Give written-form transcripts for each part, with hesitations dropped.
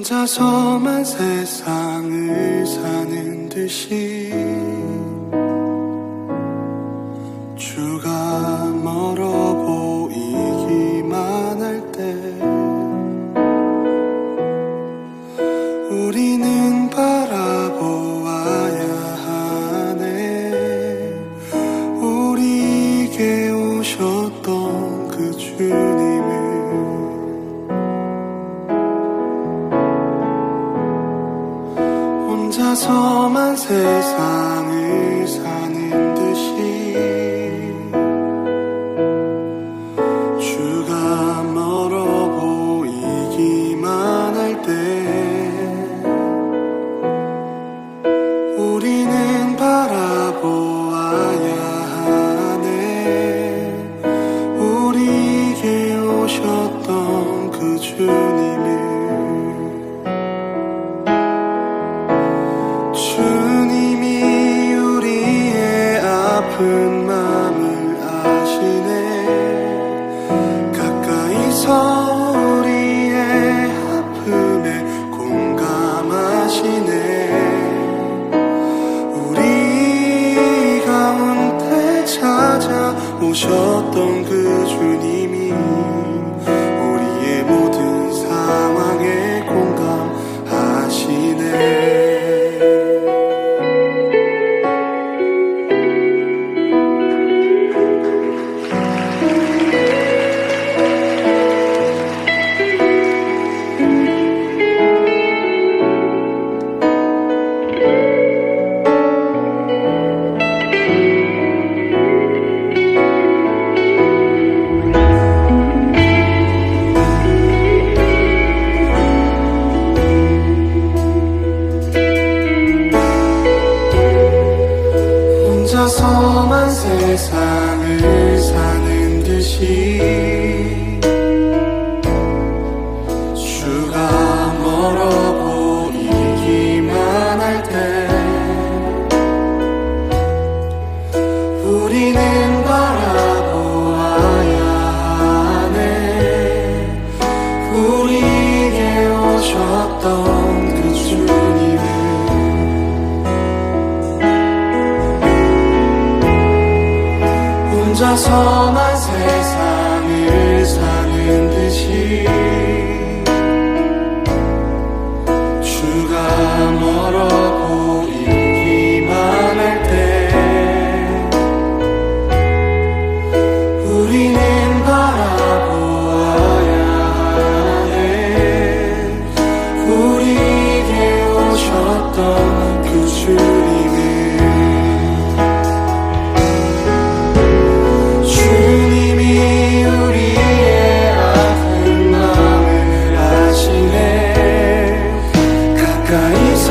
혼자서만 세상을 사는 듯이 주가 멀어 보이기만 할 때 우리는 바라보아야 하네. 우리에게 오셨던 그 주님을. 혼자서만 세상을 사는 듯이 주가 멀어 보이기만 할 때 우리는 바라보아야 하네. 우리에게 오셨던 그 주님을. 주님이 우리의 아픈 마음을 아시네. 가까이서 우리의 아픔에 공감하시네. 우리 가운데 찾아오셨던 그 주님이 우리의 모든 상황에 공감하시네. 혼자서만 세상을 사는 듯이 주가 멀어 보이기만 할 때 우리는 바라보아야 하네. 우리에게 오셨던 그 주님을. 혼자서만 세상을 사는 듯이 주가 멀어 보이기만 할 때 우리는 바라보아야 하네. 우리에게 오셨던 그 주님을. 가까이서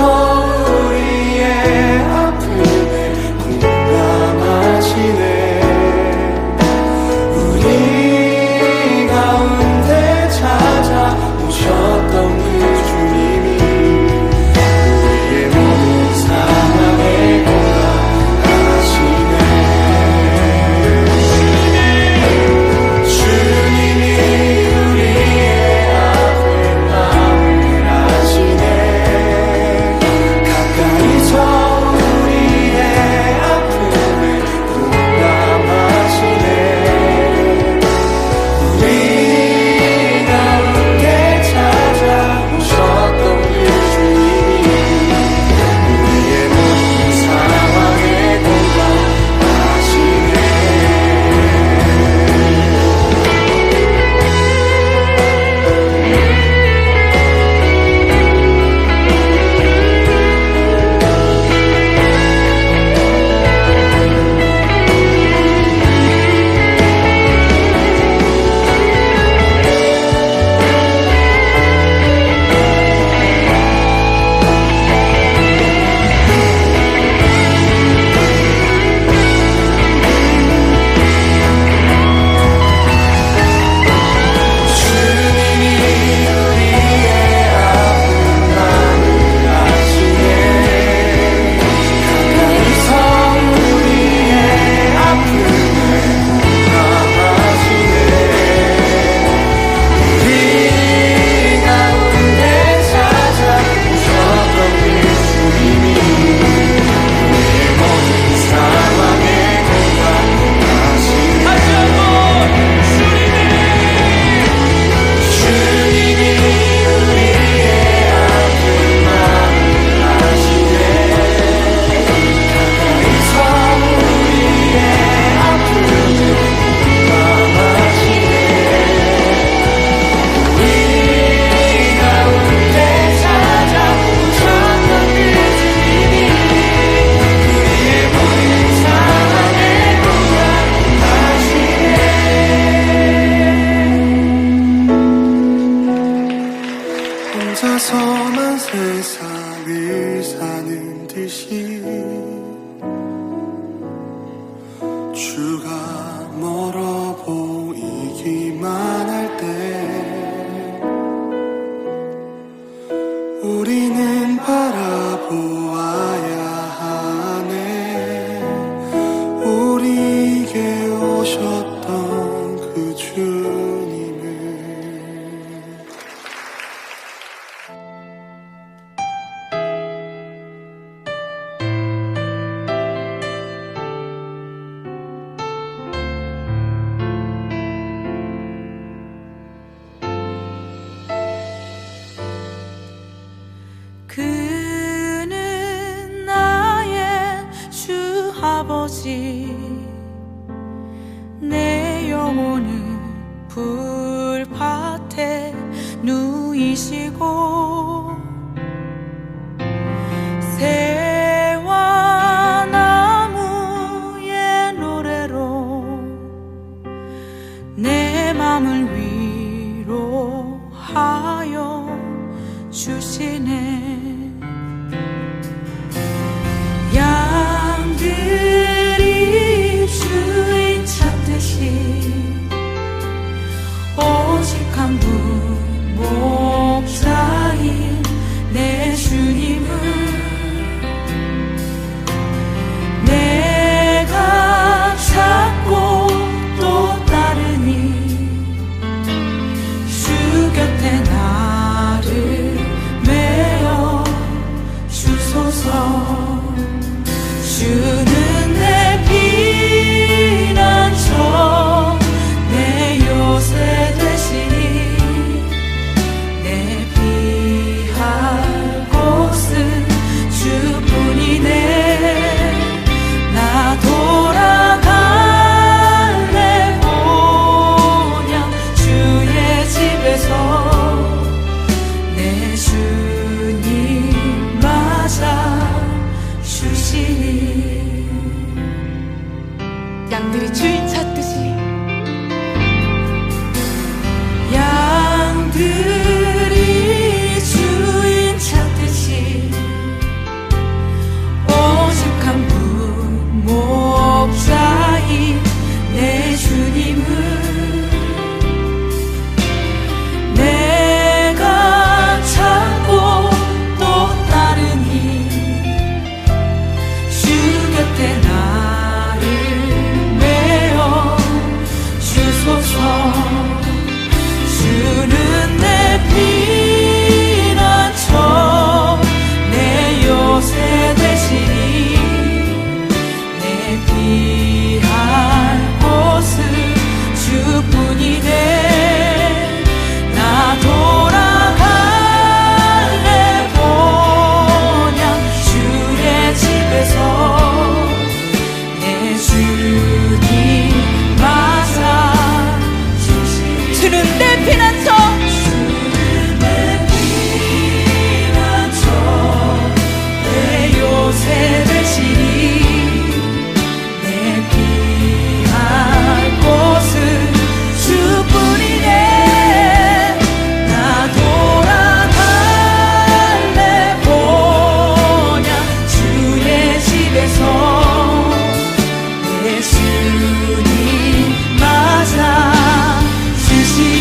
주가 멀어 보이기만 할 때 우리는 바라보아야 하네. 우리에게 오셨던 그 주님을. 그는 나의 주 아버지, 내 영혼을 불밭에 누이시고 새와 나무의 노래로 내 맘을 위로하여 주시네. 양들이 주인 찾듯이 오직 한 분 목자인 내 주님을 내가 찾고 또 따르니 주 곁에 나를 메어 주소서. 주는 내 피난처 내 요새 되시니 내 피할 곳은 주뿐이네. 나 돌아갈래 본향 주의 집에서 내 주님 맞아 주시니. 양들이 주인 찾듯이 양들이 주인 찾듯이 오직 한 분 목자인 내 주님을 내가 찾고 또 따르니 주 곁에 나를 메어 주소서. 주는 내 피난처 내 요새 되시니 내 피할 곳은 주뿐이네. 나 돌아갈래 본향 주의 집에서 내 주님 맞아 주시니. 주는 내 피난처 주는 내 피난처 내 요새 되시니 내 피할 곳은 주뿐이네. 나 돌아갈래 본향 주의 집에서 내 주님 맞아 주시니.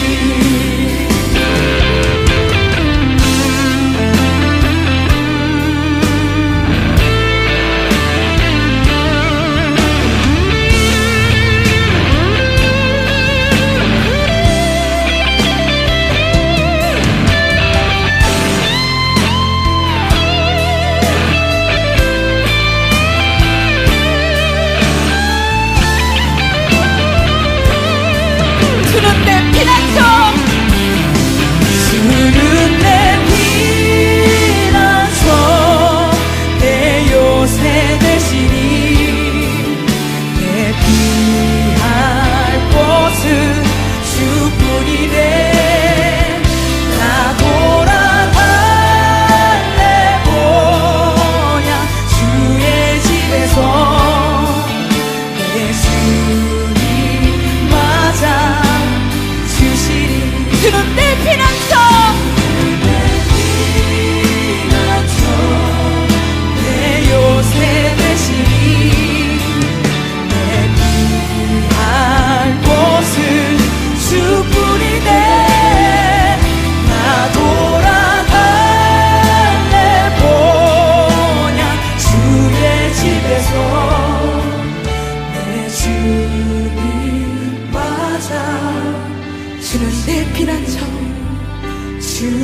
주는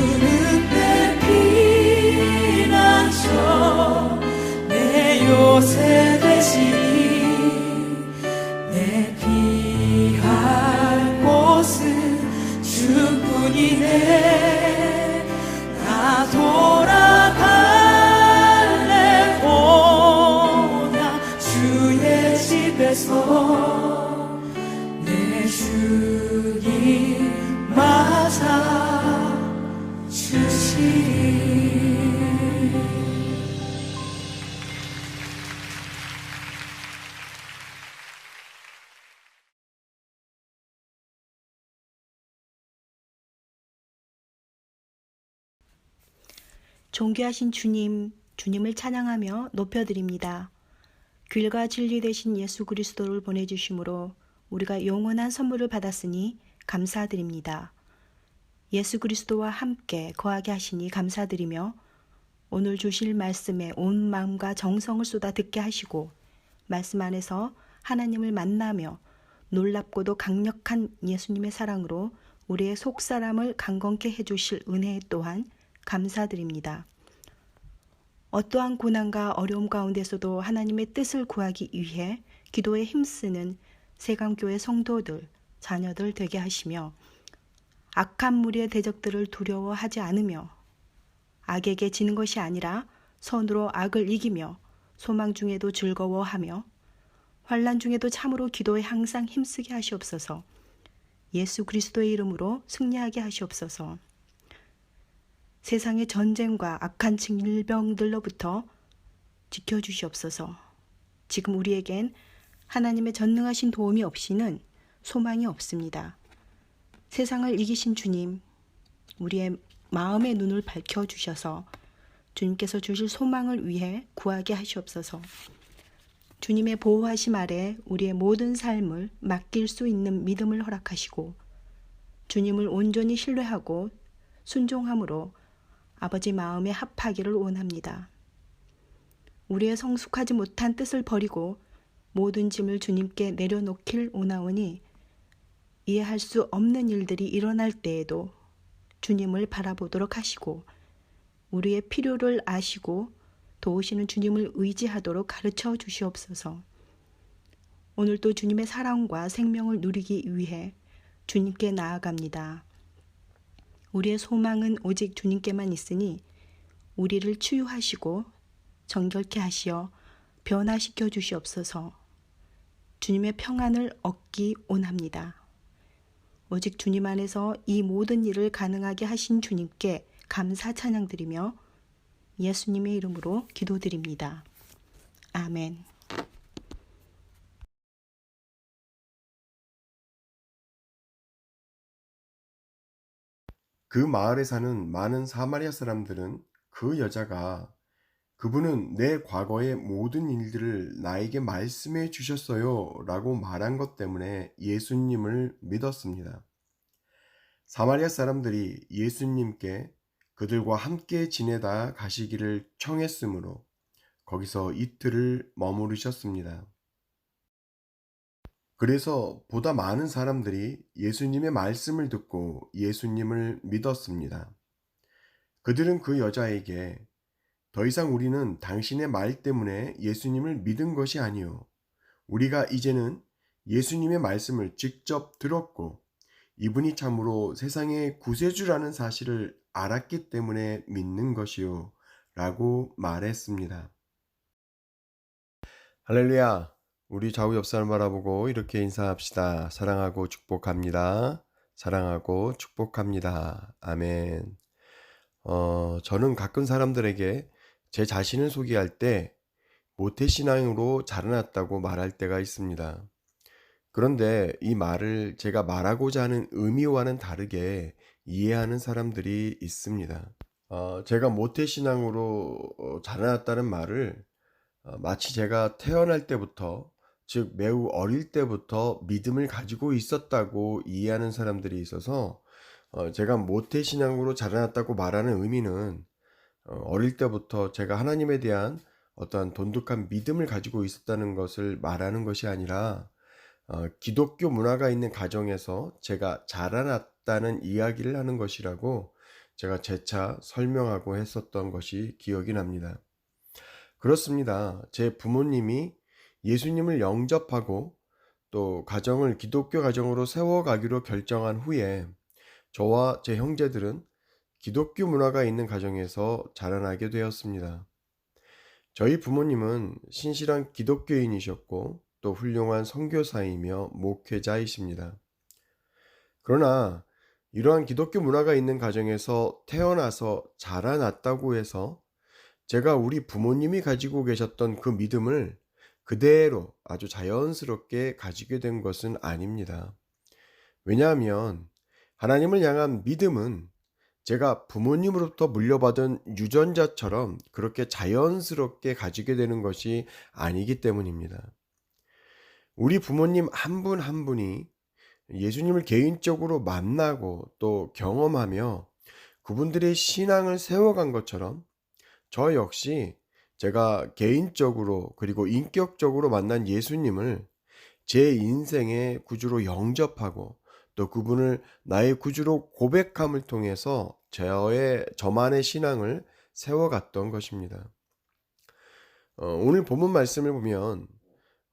내 피난처 내 요새 되시니 내 피할 곳은 주뿐이네 나 돌아갈래 보냐 주의 집에서 내 주님 맞아 주시리. 존귀하신 주님, 주님을 찬양하며 높여드립니다. 길과 진리 되신 예수 그리스도를 보내주심으로 우리가 영원한 선물을 받았으니 감사드립니다. 예수 그리스도와 함께 거하게 하시니 감사드리며 오늘 주실 말씀에 온 마음과 정성을 쏟아 듣게 하시고 말씀 안에서 하나님을 만나며 놀랍고도 강력한 예수님의 사랑으로 우리의 속사람을 강건케 해주실 은혜 또한 감사드립니다. 어떠한 고난과 어려움 가운데서도 하나님의 뜻을 구하기 위해 기도에 힘쓰는 세강교회 성도들, 자녀들 되게 하시며 악한 무리의 대적들을 두려워하지 않으며 악에게 지는 것이 아니라 선으로 악을 이기며 소망 중에도 즐거워하며 환난 중에도 참으로 기도에 항상 힘쓰게 하시옵소서. 예수 그리스도의 이름으로 승리하게 하시옵소서. 세상의 전쟁과 악한 질병들로부터 지켜주시옵소서. 지금 우리에겐 하나님의 전능하신 도움이 없이는 소망이 없습니다. 세상을 이기신 주님, 우리의 마음의 눈을 밝혀주셔서 주님께서 주실 소망을 위해 구하게 하시옵소서. 주님의 보호하심 아래 우리의 모든 삶을 맡길 수 있는 믿음을 허락하시고 주님을 온전히 신뢰하고 순종함으로 아버지 마음에 합하기를 원합니다. 우리의 성숙하지 못한 뜻을 버리고 모든 짐을 주님께 내려놓길 원하오니 이해할 수 없는 일들이 일어날 때에도 주님을 바라보도록 하시고 우리의 필요를 아시고 도우시는 주님을 의지하도록 가르쳐 주시옵소서. 오늘도 주님의 사랑과 생명을 누리기 위해 주님께 나아갑니다. 우리의 소망은 오직 주님께만 있으니 우리를 치유하시고 정결케 하시어 변화시켜 주시옵소서. 주님의 평안을 얻기 원합니다. 오직 주님 안에서 이 모든 일을 가능하게 하신 주님께 감사 찬양드리며 예수님의 이름으로 기도드립니다. 아멘. 그 마을에 사는 많은 사마리아 사람들은 그 여자가 그분은 내 과거의 모든 일들을 나에게 말씀해 주셨어요 라고 말한 것 때문에 예수님을 믿었습니다. 사마리아 사람들이 예수님께 그들과 함께 지내다 가시기를 청했으므로 거기서 이틀을 머무르셨습니다. 그래서 보다 많은 사람들이 예수님의 말씀을 듣고 예수님을 믿었습니다. 그들은 그 여자에게 더 이상 우리는 당신의 말 때문에 예수님을 믿은 것이 아니요. 우리가 이제는 예수님의 말씀을 직접 들었고 이분이 참으로 세상의 구세주라는 사실을 알았기 때문에 믿는 것이요. 라고 말했습니다. 할렐루야. 우리 좌우 옆 사람 바라보고 이렇게 인사합시다. 사랑하고 축복합니다. 사랑하고 축복합니다. 아멘. 저는 가끔 사람들에게 제 자신을 소개할 때 모태신앙으로 자라났다고 말할 때가 있습니다. 그런데 이 말을 제가 말하고자 하는 의미와는 다르게 이해하는 사람들이 있습니다. 제가 모태신앙으로 자라났다는 말을 마치 제가 태어날 때부터, 즉 매우 어릴 때부터 믿음을 가지고 있었다고 이해하는 사람들이 있어서 제가 모태신앙으로 자라났다고 말하는 의미는 어릴 때부터 제가 하나님에 대한 어떠한 돈독한 믿음을 가지고 있었다는 것을 말하는 것이 아니라 기독교 문화가 있는 가정에서 제가 자라났다는 이야기를 하는 것이라고 제가 재차 설명하고 했었던 것이 기억이 납니다. 그렇습니다. 제 부모님이 예수님을 영접하고 또 가정을 기독교 가정으로 세워가기로 결정한 후에 저와 제 형제들은 기독교 문화가 있는 가정에서 자라나게 되었습니다. 저희 부모님은 신실한 기독교인이셨고 또 훌륭한 선교사이며 목회자이십니다. 그러나 이러한 기독교 문화가 있는 가정에서 태어나서 자라났다고 해서 제가 우리 부모님이 가지고 계셨던 그 믿음을 그대로 아주 자연스럽게 가지게 된 것은 아닙니다. 왜냐하면 하나님을 향한 믿음은 제가 부모님으로부터 물려받은 유전자처럼 그렇게 자연스럽게 가지게 되는 것이 아니기 때문입니다. 우리 부모님 한 분 한 분이 예수님을 개인적으로 만나고 또 경험하며 그분들의 신앙을 세워간 것처럼 저 역시 제가 개인적으로 그리고 인격적으로 만난 예수님을 제 인생의 구주로 영접하고 또 그분을 나의 구주로 고백함을 통해서 저만의 신앙을 세워갔던 것입니다. 오늘 본문 말씀을 보면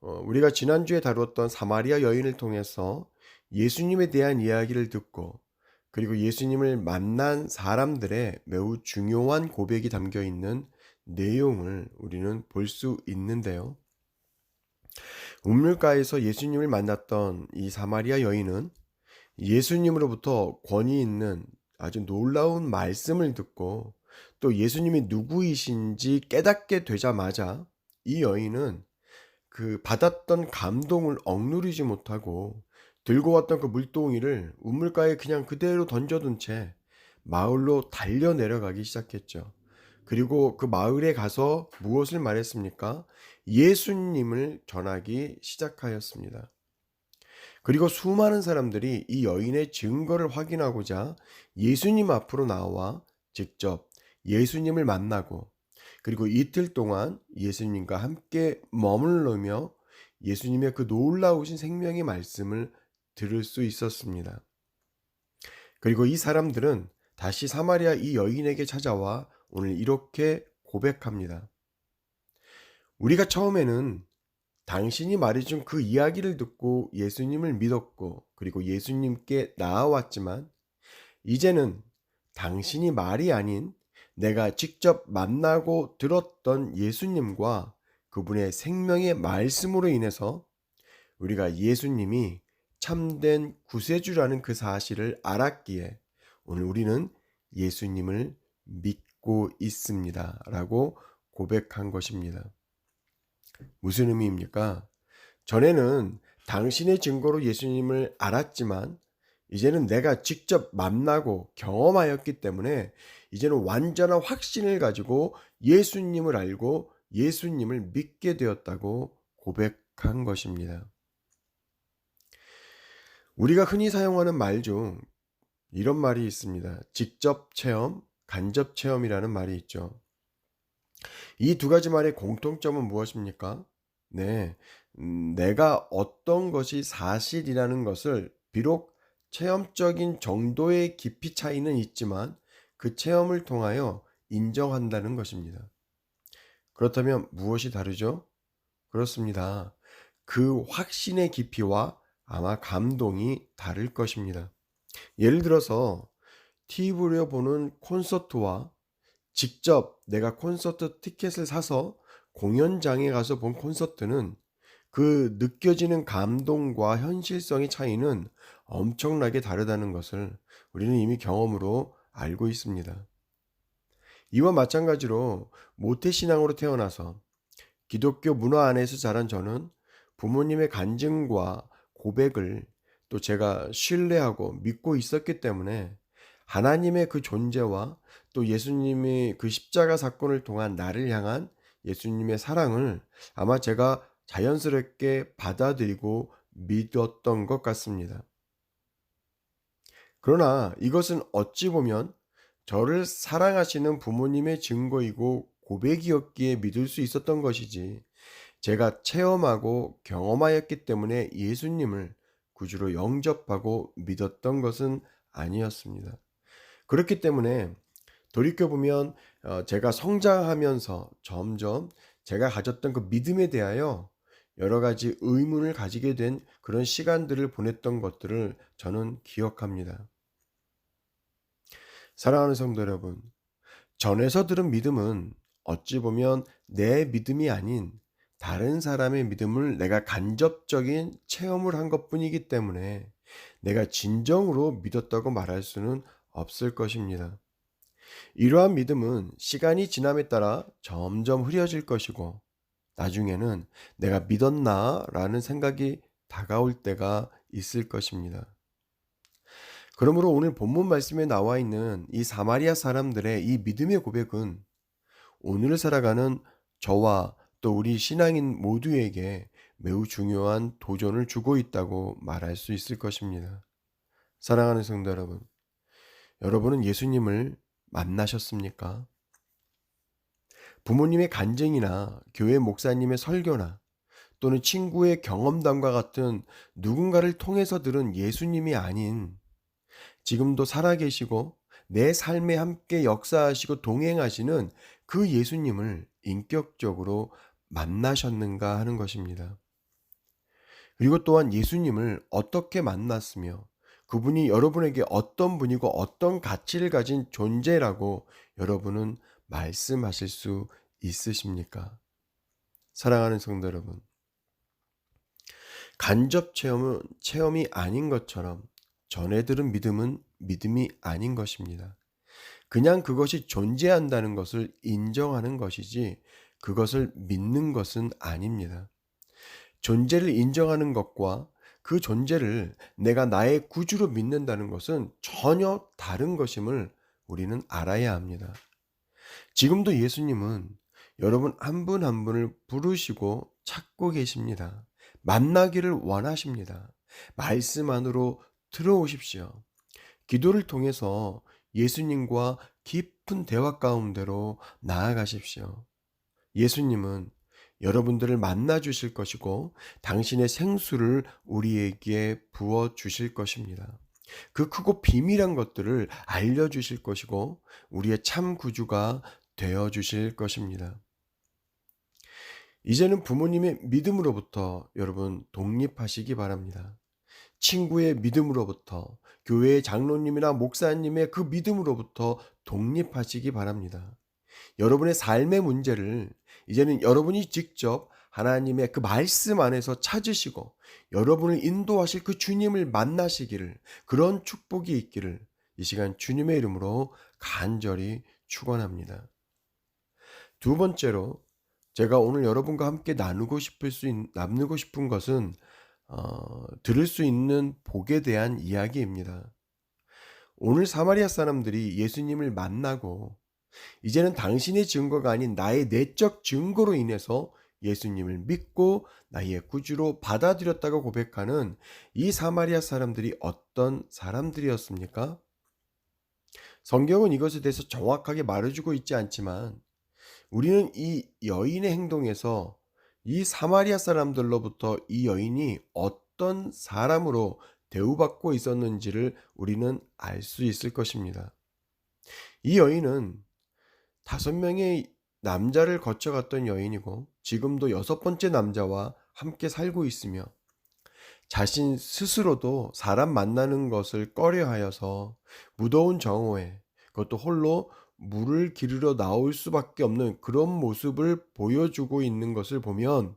우리가 지난주에 다루었던 사마리아 여인을 통해서 예수님에 대한 이야기를 듣고 그리고 예수님을 만난 사람들의 매우 중요한 고백이 담겨 있는 내용을 우리는 볼 수 있는데요. 우물가에서 예수님을 만났던 이 사마리아 여인은 예수님으로부터 권위 있는 아주 놀라운 말씀을 듣고 또 예수님이 누구이신지 깨닫게 되자마자 이 여인은 그 받았던 감동을 억누르지 못하고 들고 왔던 그 물동이를 우물가에 그냥 그대로 던져둔 채 마을로 달려 내려가기 시작했죠. 그리고 그 마을에 가서 무엇을 말했습니까? 예수님을 전하기 시작하였습니다. 그리고 수많은 사람들이 이 여인의 증거를 확인하고자 예수님 앞으로 나와 직접 예수님을 만나고 그리고 이틀 동안 예수님과 함께 머무르며 예수님의 그 놀라우신 생명의 말씀을 들을 수 있었습니다. 그리고 이 사람들은 다시 사마리아 이 여인에게 찾아와 오늘 이렇게 고백합니다. 우리가 처음에는 당신이 말해준 그 이야기를 듣고 예수님을 믿었고 그리고 예수님께 나아왔지만 이제는 당신이 말이 아닌 내가 직접 만나고 들었던 예수님과 그분의 생명의 말씀으로 인해서 우리가 예수님이 참된 구세주라는 그 사실을 알았기에 오늘 우리는 예수님을 믿고 있습니다. 라고 고백한 것입니다. 무슨 의미입니까? 전에는 당신의 증거로 예수님을 알았지만 이제는 내가 직접 만나고 경험하였기 때문에 이제는 완전한 확신을 가지고 예수님을 알고 예수님을 믿게 되었다고 고백한 것입니다. 우리가 흔히 사용하는 말 중 이런 말이 있습니다. 직접 체험, 간접 체험이라는 말이 있죠. 이 두 가지 말의 공통점은 무엇입니까? 네, 내가 어떤 것이 사실이라는 것을 비록 체험적인 정도의 깊이 차이는 있지만 그 체험을 통하여 인정한다는 것입니다. 그렇다면 무엇이 다르죠? 그렇습니다. 그 확신의 깊이와 아마 감동이 다를 것입니다. 예를 들어서 TV로 보는 콘서트와 직접 내가 콘서트 티켓을 사서 공연장에 가서 본 콘서트는 그 느껴지는 감동과 현실성의 차이는 엄청나게 다르다는 것을 우리는 이미 경험으로 알고 있습니다. 이와 마찬가지로 모태신앙으로 태어나서 기독교 문화 안에서 자란 저는 부모님의 간증과 고백을 또 제가 신뢰하고 믿고 있었기 때문에 하나님의 그 존재와 또 예수님의 그 십자가 사건을 통한 나를 향한 예수님의 사랑을 아마 제가 자연스럽게 받아들이고 믿었던 것 같습니다. 그러나 이것은 어찌 보면 저를 사랑하시는 부모님의 증거이고 고백이었기에 믿을 수 있었던 것이지 제가 체험하고 경험하였기 때문에 예수님을 구주로 영접하고 믿었던 것은 아니었습니다. 그렇기 때문에 돌이켜보면 제가 성장하면서 점점 제가 가졌던 그 믿음에 대하여 여러 가지 의문을 가지게 된 그런 시간들을 보냈던 것들을 저는 기억합니다. 사랑하는 성도 여러분, 전에서 들은 믿음은 어찌 보면 내 믿음이 아닌 다른 사람의 믿음을 내가 간접적인 체험을 한 것뿐이기 때문에 내가 진정으로 믿었다고 말할 수는 없을 것입니다. 이러한 믿음은 시간이 지남에 따라 점점 흐려질 것이고 나중에는 내가 믿었나? 라는 생각이 다가올 때가 있을 것입니다. 그러므로 오늘 본문 말씀에 나와 있는 이 사마리아 사람들의 이 믿음의 고백은 오늘을 살아가는 저와 또 우리 신앙인 모두에게 매우 중요한 도전을 주고 있다고 말할 수 있을 것입니다. 사랑하는 성도 여러분, 여러분은 예수님을 만나셨습니까? 부모님의 간증이나 교회 목사님의 설교나 또는 친구의 경험담과 같은 누군가를 통해서 들은 예수님이 아닌 지금도 살아계시고 내 삶에 함께 역사하시고 동행하시는 그 예수님을 인격적으로 만나셨는가 하는 것입니다. 그리고 또한 예수님을 어떻게 만났으며 그분이 여러분에게 어떤 분이고 어떤 가치를 가진 존재라고 여러분은 말씀하실 수 있으십니까? 사랑하는 성도 여러분, 간접 체험은 체험이 아닌 것처럼 전에 들은 믿음은 믿음이 아닌 것입니다. 그냥 그것이 존재한다는 것을 인정하는 것이지 그것을 믿는 것은 아닙니다. 존재를 인정하는 것과 그 존재를 내가 나의 구주로 믿는다는 것은 전혀 다른 것임을 우리는 알아야 합니다. 지금도 예수님은 여러분 한 분 한 분을 부르시고 찾고 계십니다. 만나기를 원하십니다. 말씀 안으로 들어오십시오. 기도를 통해서 예수님과 깊은 대화 가운데로 나아가십시오. 예수님은 여러분들을 만나 주실 것이고 당신의 생수를 우리에게 부어 주실 것입니다. 그 크고 비밀한 것들을 알려주실 것이고 우리의 참 구주가 되어 주실 것입니다. 이제는 부모님의 믿음으로부터 여러분 독립하시기 바랍니다. 친구의 믿음으로부터 교회의 장로님이나 목사님의 그 믿음으로부터 독립하시기 바랍니다. 여러분의 삶의 문제를 이제는 여러분이 직접 하나님의 그 말씀 안에서 찾으시고 여러분을 인도하실 그 주님을 만나시기를, 그런 축복이 있기를 이 시간 주님의 이름으로 간절히 축원합니다. 두 번째로 제가 오늘 여러분과 함께 나누고 싶은 것은 들을 수 있는 복에 대한 이야기입니다. 오늘 사마리아 사람들이 예수님을 만나고 이제는 당신의 증거가 아닌 나의 내적 증거로 인해서 예수님을 믿고 나의 구주로 받아들였다고 고백하는 이 사마리아 사람들이 어떤 사람들이었습니까? 성경은 이것에 대해서 정확하게 말해주고 있지 않지만 우리는 이 여인의 행동에서 이 사마리아 사람들로부터 이 여인이 어떤 사람으로 대우받고 있었는지를 우리는 알 수 있을 것입니다. 이 여인은 5명의 남자를 거쳐갔던 여인이고 지금도 6번째 남자와 함께 살고 있으며 자신 스스로도 사람 만나는 것을 꺼려하여서 무더운 정오에 그것도 홀로 물을 기르러 나올 수밖에 없는 그런 모습을 보여주고 있는 것을 보면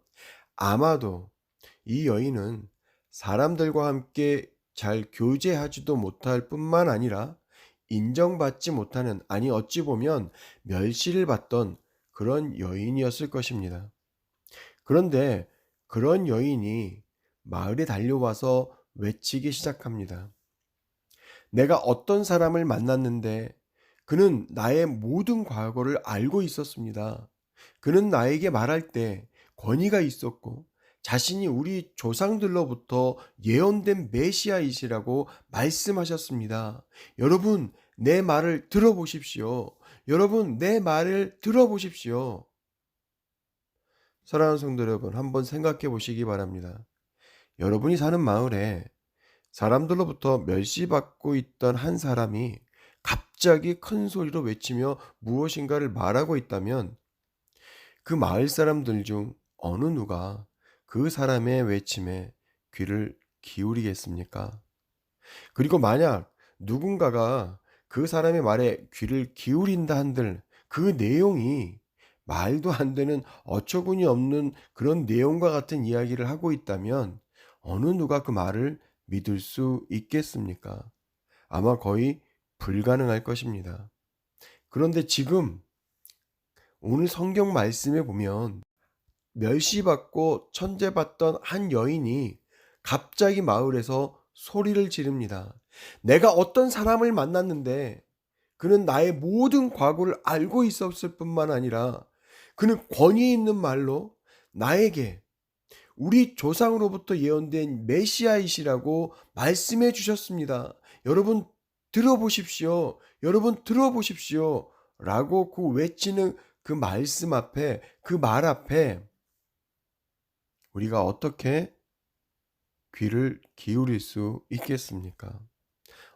아마도 이 여인은 사람들과 함께 잘 교제하지도 못할 뿐만 아니라 인정받지 못하는, 아니 어찌 보면 멸시를 받던 그런 여인이었을 것입니다. 그런데 그런 여인이 마을에 달려와서 외치기 시작합니다. 내가 어떤 사람을 만났는데 그는 나의 모든 과거를 알고 있었습니다. 그는 나에게 말할 때 권위가 있었고 자신이 우리 조상들로부터 예언된 메시아이시라고 말씀하셨습니다. 여러분, 내 말을 들어보십시오. 여러분, 내 말을 들어보십시오. 사랑하는 성도 여러분, 한번 생각해 보시기 바랍니다. 여러분이 사는 마을에 사람들로부터 멸시받고 있던 한 사람이 갑자기 큰 소리로 외치며 무엇인가를 말하고 있다면 그 마을 사람들 중 어느 누가 그 사람의 외침에 귀를 기울이겠습니까? 그리고 만약 누군가가 그 사람의 말에 귀를 기울인다 한들 그 내용이 말도 안 되는 어처구니 없는 그런 내용과 같은 이야기를 하고 있다면 어느 누가 그 말을 믿을 수 있겠습니까? 아마 거의 불가능할 것입니다. 그런데 지금 오늘 성경 말씀에 보면 멸시받고 천대받던 한 여인이 갑자기 마을에서 소리를 지릅니다. 내가 어떤 사람을 만났는데 그는 나의 모든 과거를 알고 있었을 뿐만 아니라 그는 권위 있는 말로 나에게 우리 조상으로부터 예언된 메시아이시라고 말씀해 주셨습니다. 여러분 들어보십시오. 여러분 들어보십시오. 라고 그 외치는 그 말씀 앞에, 그 말 앞에 우리가 어떻게 귀를 기울일 수 있겠습니까?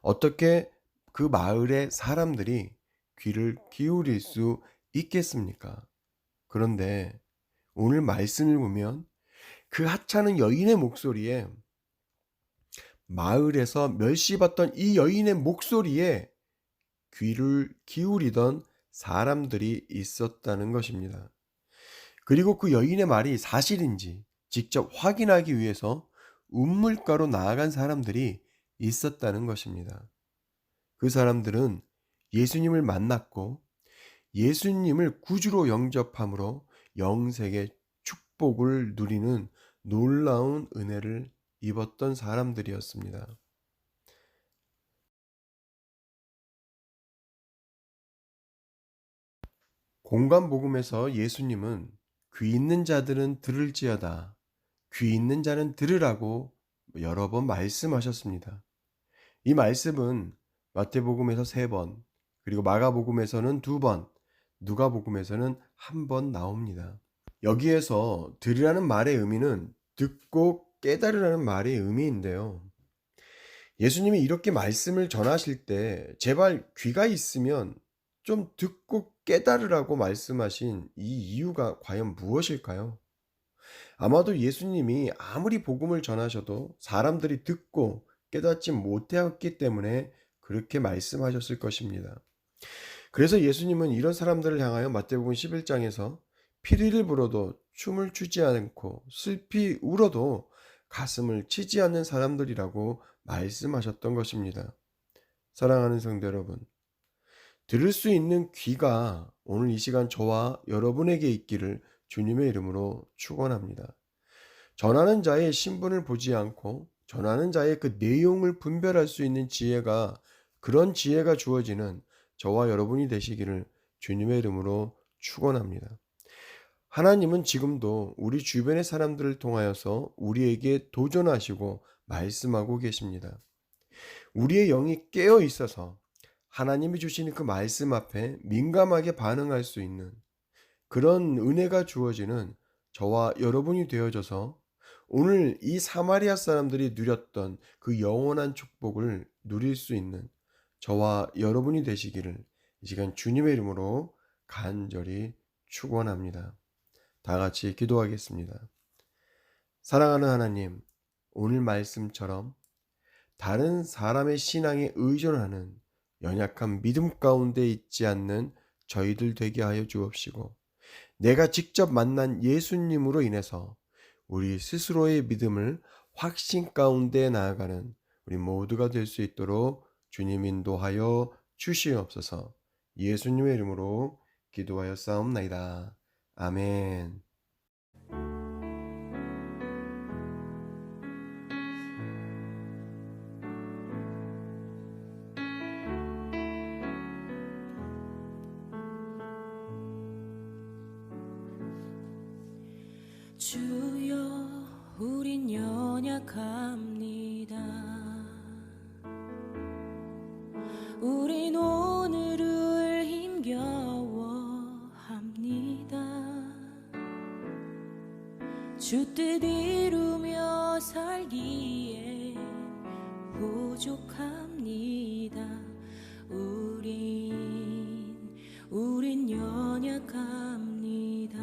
어떻게 그 마을의 사람들이 귀를 기울일 수 있겠습니까? 그런데 오늘 말씀을 보면 그 하찮은 여인의 목소리에 마을에서 멸시받던 이 여인의 목소리에 귀를 기울이던 사람들이 있었다는 것입니다. 그리고 그 여인의 말이 사실인지 직접 확인하기 위해서 우물가로 나아간 사람들이 있었다는 것입니다. 그 사람들은 예수님을 만났고 예수님을 구주로 영접함으로 영생의 축복을 누리는 놀라운 은혜를 입었던 사람들이었습니다. 공관복음에서 예수님은 귀 있는 자들은 들을지어다, 귀 있는 자는 들으라고 여러 번 말씀하셨습니다. 이 말씀은 마태복음에서 3번, 그리고 마가복음에서는 2번, 누가복음에서는 1번 나옵니다. 여기에서 들으라는 말의 의미는 듣고 깨달으라는 말의 의미인데요. 예수님이 이렇게 말씀을 전하실 때 제발 귀가 있으면 좀 듣고 깨달으라고 말씀하신 이 이유가 과연 무엇일까요? 아마도 예수님이 아무리 복음을 전하셔도 사람들이 듣고 깨닫지 못하였기 때문에 그렇게 말씀하셨을 것입니다. 그래서 예수님은 이런 사람들을 향하여 마태복음 11장에서 피리를 불어도 춤을 추지 않고 슬피 울어도 가슴을 치지 않는 사람들이라고 말씀하셨던 것입니다. 사랑하는 성도 여러분, 들을 수 있는 귀가 오늘 이 시간 저와 여러분에게 있기를 주님의 이름으로 축원합니다. 전하는 자의 신분을 보지 않고 전하는 자의 그 내용을 분별할 수 있는 지혜가, 그런 지혜가 주어지는 저와 여러분이 되시기를 주님의 이름으로 축원합니다. 하나님은 지금도 우리 주변의 사람들을 통하여서 우리에게 도전하시고 말씀하고 계십니다. 우리의 영이 깨어 있어서 하나님이 주시는 그 말씀 앞에 민감하게 반응할 수 있는 그런 은혜가 주어지는 저와 여러분이 되어져서 오늘 이 사마리아 사람들이 누렸던 그 영원한 축복을 누릴 수 있는 저와 여러분이 되시기를 이 시간 주님의 이름으로 간절히 축원합니다. 다 같이 기도하겠습니다. 사랑하는 하나님, 오늘 말씀처럼 다른 사람의 신앙에 의존하는 연약한 믿음 가운데 있지 않는 저희들 되게 하여 주옵시고, 내가 직접 만난 예수님으로 인해서 우리 스스로의 믿음을 확신 가운데 나아가는 우리 모두가 될 수 있도록 주님 인도하여 주시옵소서. 예수님의 이름으로 기도하여 싸움나이다. 아멘. 주여 우린 연약합니다. 우린 오늘을 힘겨워합니다. 주 뜻 이루며 살기에 부족합니다. 우리 연약합니다.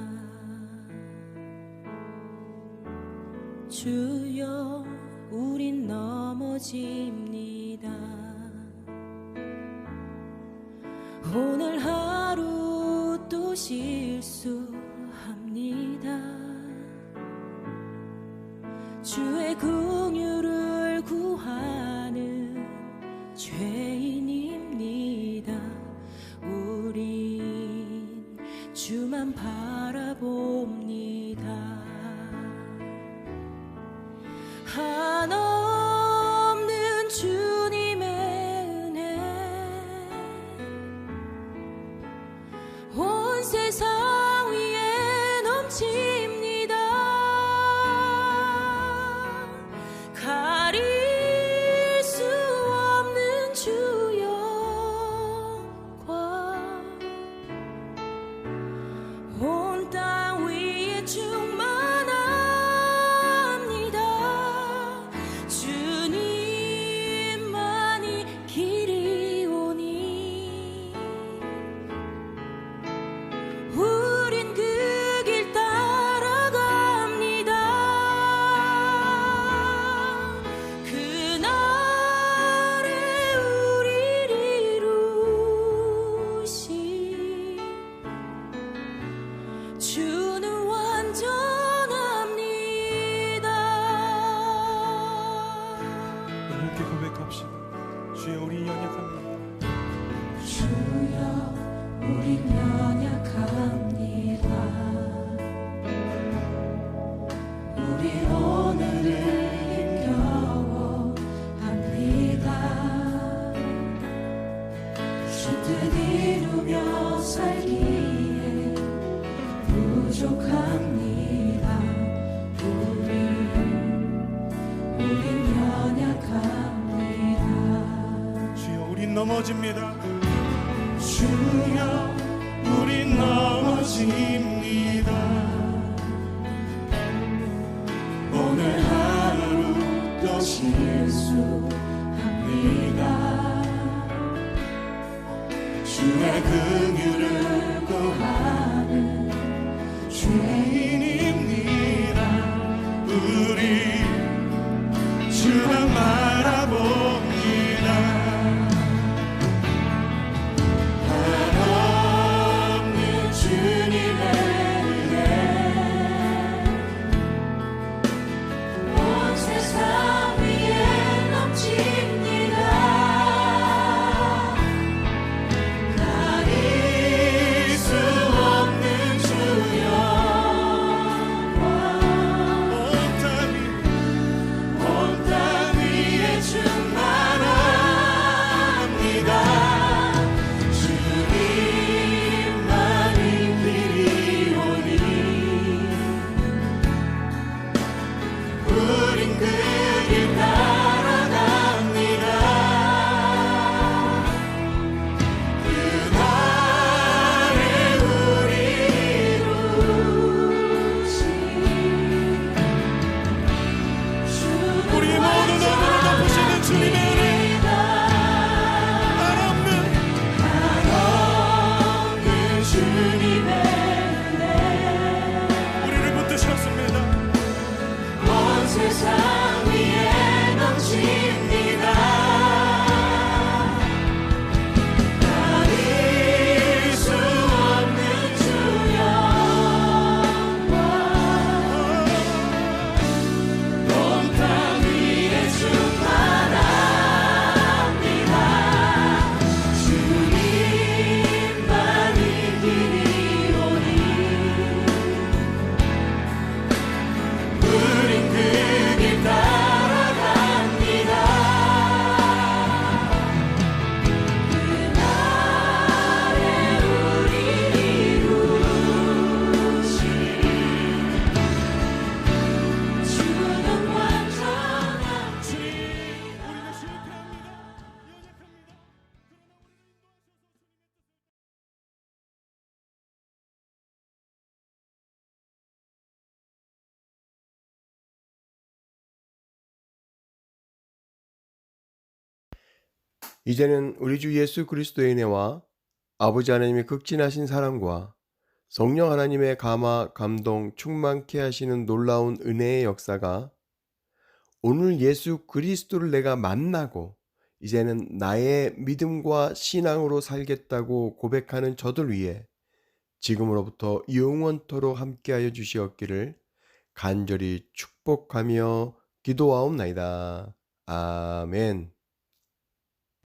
주여 우린 넘어집니다. 오늘 하루 또 실수합니다. 주의 긍휼을 구하는 죄인입니다. 우린 주만 바라봅니다. 한없는 주님의 은혜 온 세상 위에 넘칩니다. 가릴 수 없는 주 영광 온 땅 위에 충만합니다. 주님만이 길이 오니 우린 그 길 따라갑니다. 그날에 우리를 이루신 주는 완전합니다. 함께 고백합시다. 주여 우리 연약합니다. 주여 우린 연약합니다. 우리 오늘을 힘겨워 합니다. 주 뜻 이루며 살기에 부족합니다. 우린 연약합니다. 주여 우린 넘어집니다. 주여 우린 넘어집니다. 오늘 하루 또 실수합니다. 주의 긍휼을 구하는 죄인입니다. 우리 주만 바라봅니다. 한없는 주님의 은혜 온 세상 위에 넘칩니다. 가릴 수 없는 주 영광 온 땅 위에 충만합니다. 주님만이 길이 오니 우린 그 길 따라갑니다. 그날에 우리 이루신 우리 모두 너무나 덮으시는 주님의 은혜 한없는 주님의 은혜 우리를 붙드셨습니다. 온 세상 위에 넘칩니다. 가릴 수 없는 주 영광 온 땅 위에 충만합니다. 주님만이 길이 오니 우린 그 길 따라갑니다. 그날에 우리 이루신 주는 완전한 우리가 실패합니다. 이제는 우리 주 예수 그리스도의 은혜와 아버지 하나님의 극진하신 사랑과 성령 하나님의 감화, 감동, 충만케 하시는 놀라운 은혜의 역사가 오늘 예수 그리스도를 내가 만나고 이제는 나의 믿음과 신앙으로 살겠다고 고백하는 저들 위해 지금으로부터 영원토록 함께하여 주시옵기를 간절히 축복하며 기도하옵나이다. 아멘.